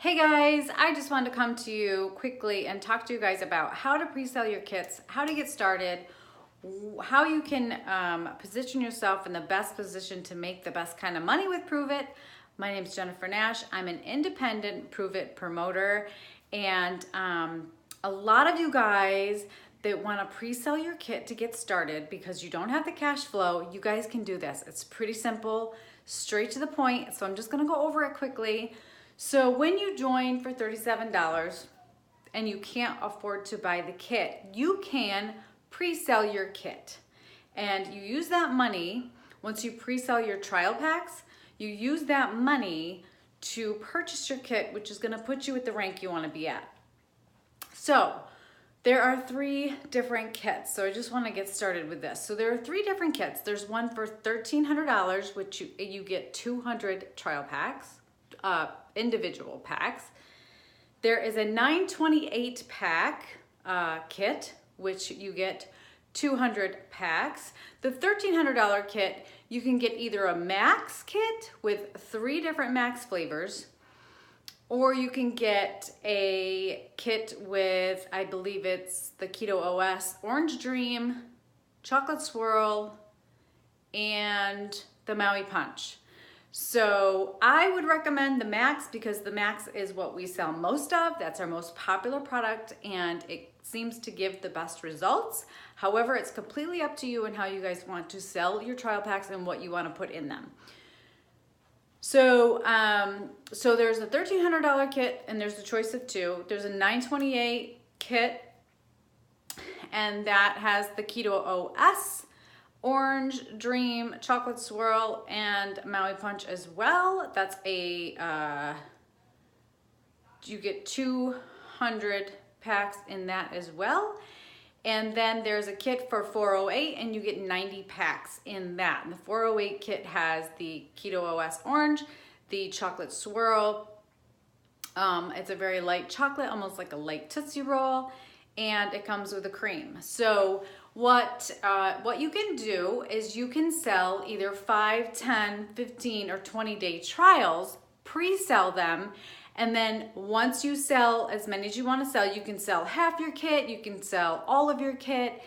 Hey guys, I just wanted to come to you quickly and talk to you guys about how to pre-sell your kits, how to get started, how you can position yourself in the best position to make the best kind of money with Pruvit. My name is Jennifer Nash. I'm an independent Pruvit promoter, and a lot of you guys that want to pre-sell your kit to get started because you don't have the cash flow, you guys can do this. It's pretty simple, straight to the point, so I'm just going to go over it quickly. So when you join for $37 and you can't afford to buy the kit, you can pre-sell your kit. And you use that money, once you pre-sell your trial packs, you use that money to purchase your kit, which is gonna put you at the rank you wanna be at. So there are 3 different kits. So I just wanna get started with this. So there are 3 different kits. There's one for $1,300, which you get 200 trial packs. Individual packs. There is a 928 pack kit, which you get 200 packs. The $1,300 kit, you can get either a max kit with 3 different max flavors, or you can get a kit with, I believe it's the Keto OS, Orange Dream, Chocolate Swirl, and the Maui Punch. So I would recommend the Max because the Max is what we sell most of. That's our most popular product and it seems to give the best results. However, it's completely up to you and how you guys want to sell your trial packs and what you want to put in them. So, there's a $1,300 kit and there's a choice of 2. There's a 928 kit and that has the Keto OS, Orange Dream, Chocolate Swirl, and Maui Punch as well. That's a, you get 200 packs in that as well. And then there's a kit for 408 and you get 90 packs in that. And the 408 kit has the Keto OS Orange, the Chocolate Swirl. It's a very light chocolate, almost like a light Tootsie Roll, and it comes with a cream. So what you can do is you can sell either 5, 10, 15, or 20-day trials, pre-sell them, and then once you sell as many as you want to sell, you can sell half your kit, you can sell all of your kit,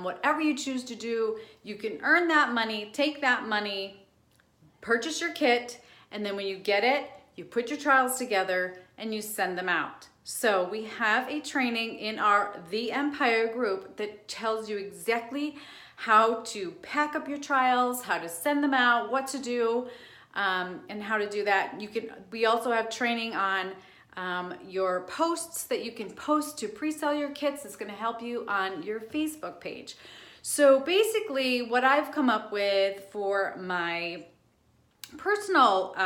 whatever you choose to do. You can earn that money, take that money, purchase your kit, and then when you get it, you put your trials together and you send them out. So we have a training in our The Empire group that tells you exactly how to pack up your trials, how to send them out, what to do, and how to do that. We also have training on your posts that you can post to pre-sell your kits. It's going to help you on your Facebook page. So basically what I've come up with for my personal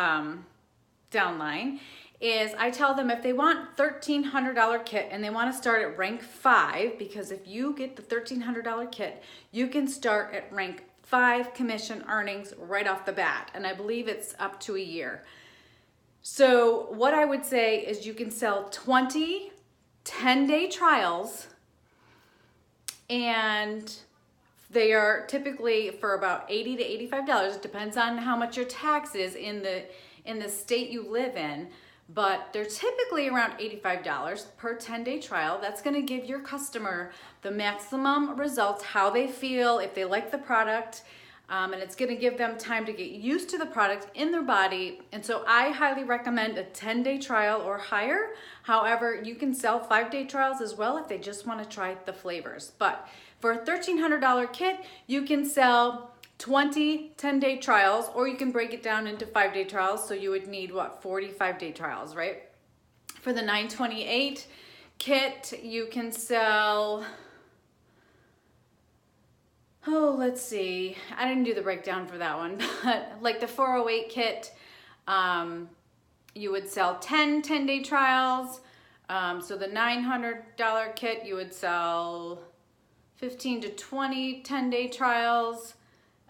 downline is I tell them if they want $1,300 kit and they want to start at rank 5, because if you get the $1,300 kit, you can start at rank 5 commission earnings right off the bat. And I believe it's up to a year. So what I would say is you can sell 20 10-day trials, and they are typically for about $80 to $85. It depends on how much your tax is in the state you live in. But they're typically around $85 per 10-day trial. That's gonna give your customer the maximum results, how they feel, if they like the product, and it's gonna give them time to get used to the product in their body. And so I highly recommend a 10-day trial or higher. However, you can sell 5-day trials as well if they just wanna try the flavors. But for a $1,300 kit, you can sell 20 10-day trials, or you can break it down into 5-day trials. So you would need 45-day trials, right? For the 928 kit, you can sell, let's see. I didn't do the breakdown for that one, but like the 408 kit, you would sell 10 10-day trials. So the $900 kit, you would sell 15 to 20 10-day trials.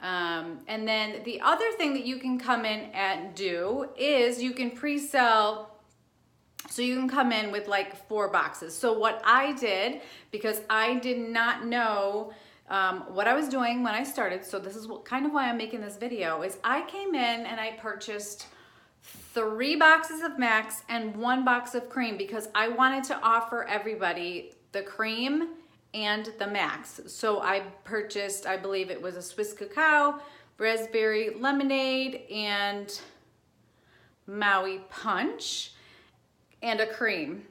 And then the other thing that you can come in and do is you can pre-sell, so you can come in with like 4 boxes. So what I did, because I did not know what I was doing when I started, so this is kind of why I'm making this video, is I came in and I purchased 3 boxes of Max and 1 box of cream because I wanted to offer everybody the cream and the Max. So I purchased, I believe it was a Swiss cacao, raspberry lemonade, and Maui punch, and a cream.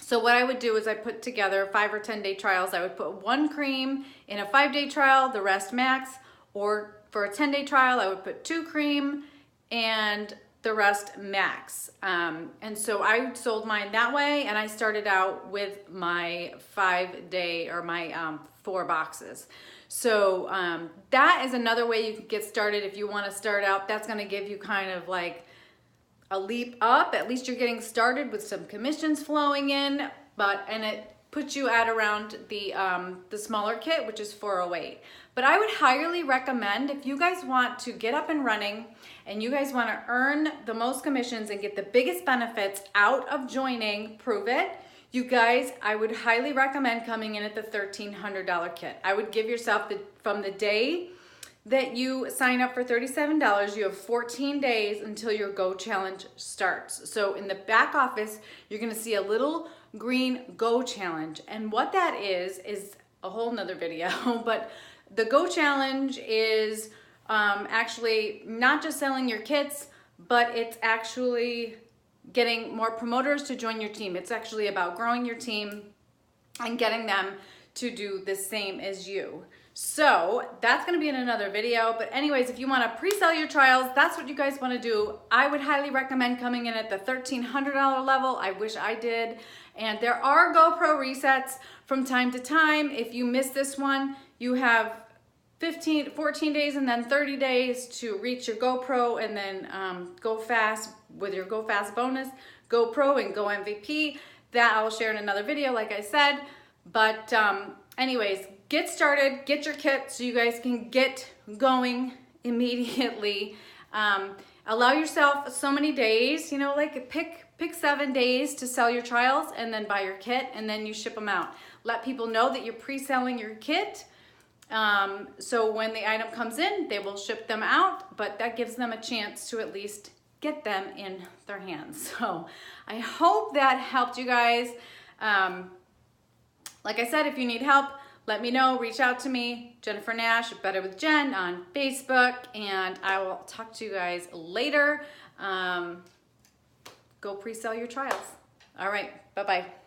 So what I would do is I put together 5 or 10 day trials. I would put 1 cream in a 5-day trial, the rest Max, or for a 10-day trial, I would put 2 cream and the rest Max. And so I sold mine that way, and I started out with my 5-day or my 4 boxes. So that is another way you can get started if you want to start out. That's going to give you kind of like a leap up. At least you're getting started with some commissions flowing in, and it puts you at around the smaller kit, which is $408. But I would highly recommend, if you guys want to get up and running and you guys want to earn the most commissions and get the biggest benefits out of joining Pruvit, you guys, I would highly recommend coming in at the $1,300 kit. I would give yourself, from the day that you sign up for $37, you have 14 days until your Go Challenge starts. So in the back office, you're gonna see a little green Go Challenge. And what that is a whole nother video, but the Go Challenge is actually not just selling your kits, but it's actually getting more promoters to join your team. It's actually about growing your team and getting them to do the same as you. So that's gonna be in another video. But anyways, if you wanna pre-sell your trials, that's what you guys wanna do. I would highly recommend coming in at the $1,300 level. I wish I did. And there are GoPro resets from time to time. If you miss this one, you have 14 days and then 30 days to reach your GoPro, and then go fast with your Go Fast bonus, GoPro and Go MVP. That I will share in another video, like I said. But anyways, get started, get your kit so you guys can get going immediately. Allow yourself so many days, you know, like pick 7 days to sell your trials and then buy your kit, and then you ship them out. Let people know that you're pre-selling your kit. So when the item comes in, they will ship them out, but that gives them a chance to at least get them in their hands. So I hope that helped you guys. Like I said, if you need help, let me know, reach out to me, Jennifer Nash, Better with Jen on Facebook, and I will talk to you guys later. Go pre-sell your trials. All right, bye-bye.